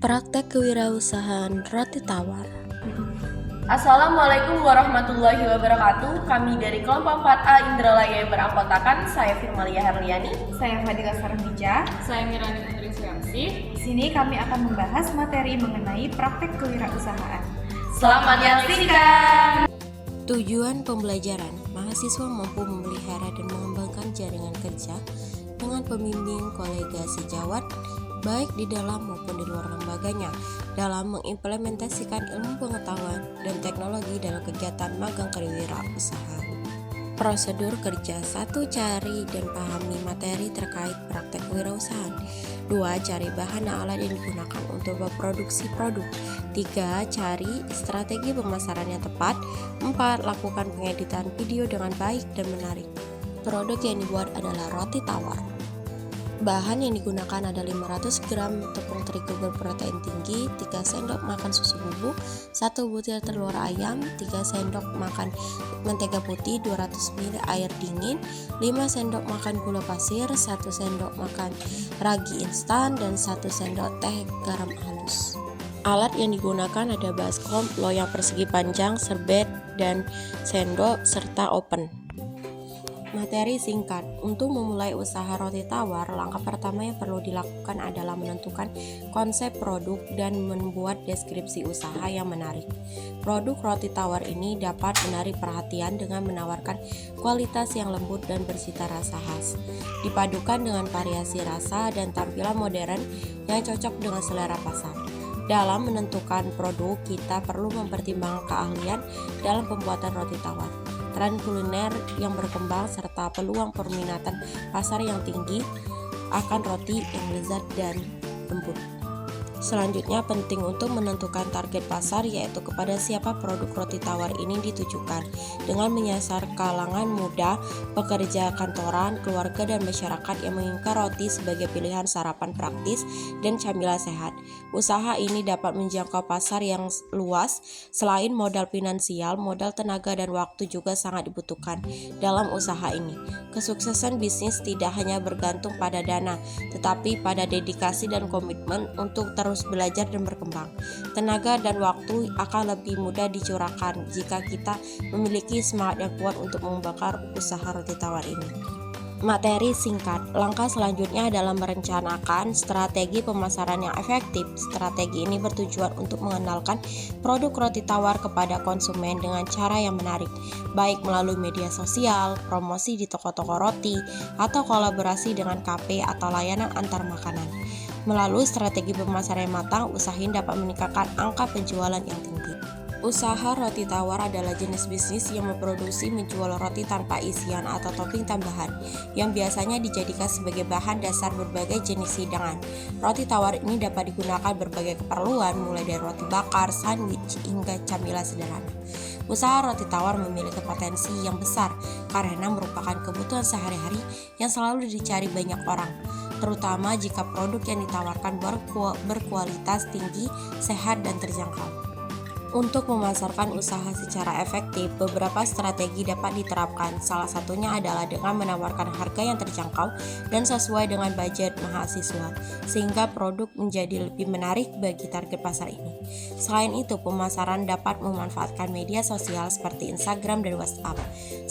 Praktek kewirausahaan roti tawar. Assalamualaikum warahmatullahi wabarakatuh. Kami dari kelompok 4A Indralaya yang beranggotakan saya Firmalia Herliani, saya Fadila Sarambija, saya Mirani Putri Suyangsih. Di sini kami akan membahas materi mengenai praktek kewirausahaan. Selamat menyaksikan. Tujuan pembelajaran, mahasiswa mampu memelihara dan mengembangkan jaringan kerja dengan pembimbing kolega sejawat baik di dalam maupun di luar lembaganya dalam mengimplementasikan ilmu pengetahuan dan teknologi dalam kegiatan magang kewirausahaan. Prosedur kerja: 1. Cari dan pahami materi terkait praktek kewirausahaan. 2. Cari bahan dan alat yang digunakan untuk memproduksi produk. 3. Cari strategi pemasaran yang tepat. 4. Lakukan pengeditan video dengan baik dan menarik. Produk yang dibuat adalah roti tawar. Bahan yang digunakan ada 500 gram tepung terigu berprotein tinggi, 3 sendok makan susu bubuk, 1 butir telur ayam, 3 sendok makan mentega putih, 200 ml air dingin, 5 sendok makan gula pasir, 1 sendok makan ragi instan, dan 1 sendok teh garam halus. Alat yang digunakan ada baskom, loyang persegi panjang, serbet, dan sendok, serta oven. Materi singkat. Untuk memulai usaha roti tawar, langkah pertama yang perlu dilakukan adalah menentukan konsep produk dan membuat deskripsi usaha yang menarik. Produk roti tawar ini dapat menarik perhatian dengan menawarkan kualitas yang lembut dan bercita rasa khas, dipadukan dengan variasi rasa dan tampilan modern yang cocok dengan selera pasar. Dalam menentukan produk, kita perlu mempertimbangkan keahlian dalam pembuatan roti tawar, tren kuliner yang berkembang, serta peluang perminatan pasar yang tinggi akan roti yang lezat dan lembut. Selanjutnya, penting untuk menentukan target pasar, yaitu kepada siapa produk roti tawar ini ditujukan, dengan menyasar kalangan muda, pekerja kantoran, keluarga, dan masyarakat yang menginginkan roti sebagai pilihan sarapan praktis dan camilan sehat. Usaha ini dapat menjangkau pasar yang luas. Selain modal finansial, modal tenaga dan waktu juga sangat dibutuhkan dalam usaha ini. Kesuksesan bisnis tidak hanya bergantung pada dana, tetapi pada dedikasi dan komitmen untuk terus belajar dan berkembang. Tenaga dan waktu akan lebih mudah dicurahkan jika kita memiliki semangat yang kuat untuk mengembangkan usaha roti tawar ini. Materi singkat. Langkah selanjutnya adalah merencanakan strategi pemasaran yang efektif. Strategi ini bertujuan untuk mengenalkan produk roti tawar kepada konsumen dengan cara yang menarik, baik melalui media sosial, promosi di toko-toko roti, atau kolaborasi dengan kafe atau layanan antar makanan. Melalui strategi pemasaran yang matang, usaha ini dapat meningkatkan angka penjualan yang tinggi. Usaha roti tawar adalah jenis bisnis yang memproduksi menjual roti tanpa isian atau topping tambahan, yang biasanya dijadikan sebagai bahan dasar berbagai jenis hidangan. Roti tawar ini dapat digunakan berbagai keperluan, mulai dari roti bakar, sandwich, hingga camilan sederhana. Usaha roti tawar memiliki potensi yang besar karena merupakan kebutuhan sehari-hari yang selalu dicari banyak orang, terutama jika produk yang ditawarkan berkualitas tinggi, sehat, dan terjangkau. Untuk memasarkan usaha secara efektif, beberapa strategi dapat diterapkan. Salah satunya adalah dengan menawarkan harga yang terjangkau dan sesuai dengan budget mahasiswa, sehingga produk menjadi lebih menarik bagi target pasar ini. Selain itu, pemasaran dapat memanfaatkan media sosial seperti Instagram dan WhatsApp.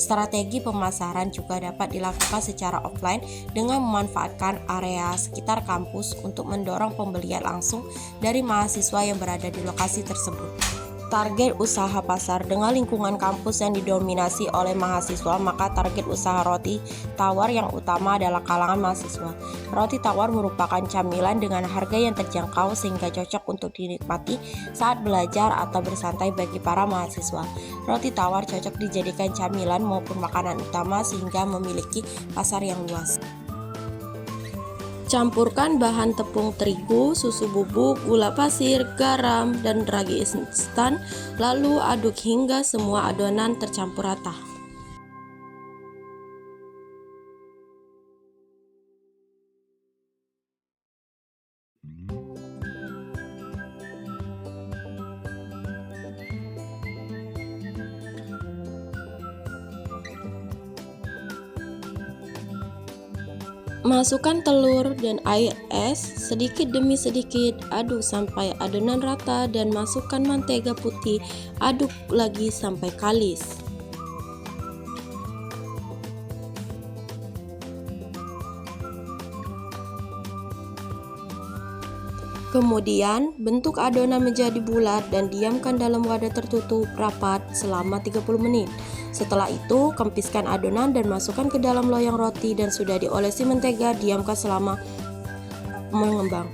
Strategi pemasaran juga dapat dilakukan secara offline dengan memanfaatkan area sekitar kampus untuk mendorong pembelian langsung dari mahasiswa yang berada di lokasi tersebut. Target usaha pasar. Dengan lingkungan kampus yang didominasi oleh mahasiswa, maka target usaha roti tawar yang utama adalah kalangan mahasiswa. Roti tawar merupakan camilan dengan harga yang terjangkau sehingga cocok untuk dinikmati saat belajar atau bersantai bagi para mahasiswa. Roti tawar cocok dijadikan camilan maupun makanan utama sehingga memiliki pasar yang luas. Campurkan bahan tepung terigu, susu bubuk, gula pasir, garam, dan ragi instan, lalu aduk hingga semua adonan tercampur rata. Masukkan telur dan air es sedikit demi sedikit, aduk sampai adonan rata dan masukkan mentega putih, aduk lagi sampai kalis. Kemudian, bentuk adonan menjadi bulat dan diamkan dalam wadah tertutup rapat selama 30 menit. Setelah itu, kempiskan adonan dan masukkan ke dalam loyang roti dan sudah diolesi mentega, diamkan selama mengembang.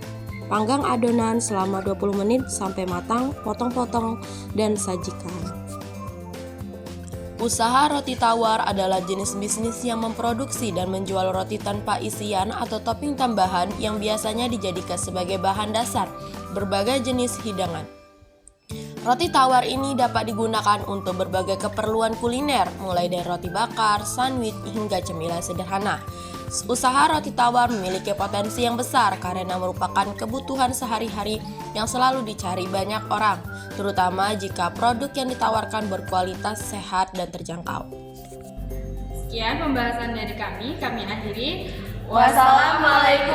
Panggang adonan selama 20 menit sampai matang, potong-potong dan sajikan. Usaha roti tawar adalah jenis bisnis yang memproduksi dan menjual roti tanpa isian atau topping tambahan yang biasanya dijadikan sebagai bahan dasar berbagai jenis hidangan. Roti tawar ini dapat digunakan untuk berbagai keperluan kuliner, mulai dari roti bakar, sandwich, hingga cemilan sederhana. Usaha roti tawar memiliki potensi yang besar karena merupakan kebutuhan sehari-hari yang selalu dicari banyak orang, terutama jika produk yang ditawarkan berkualitas, sehat, dan terjangkau. Sekian pembahasan dari kami akhiri. Wassalamualaikum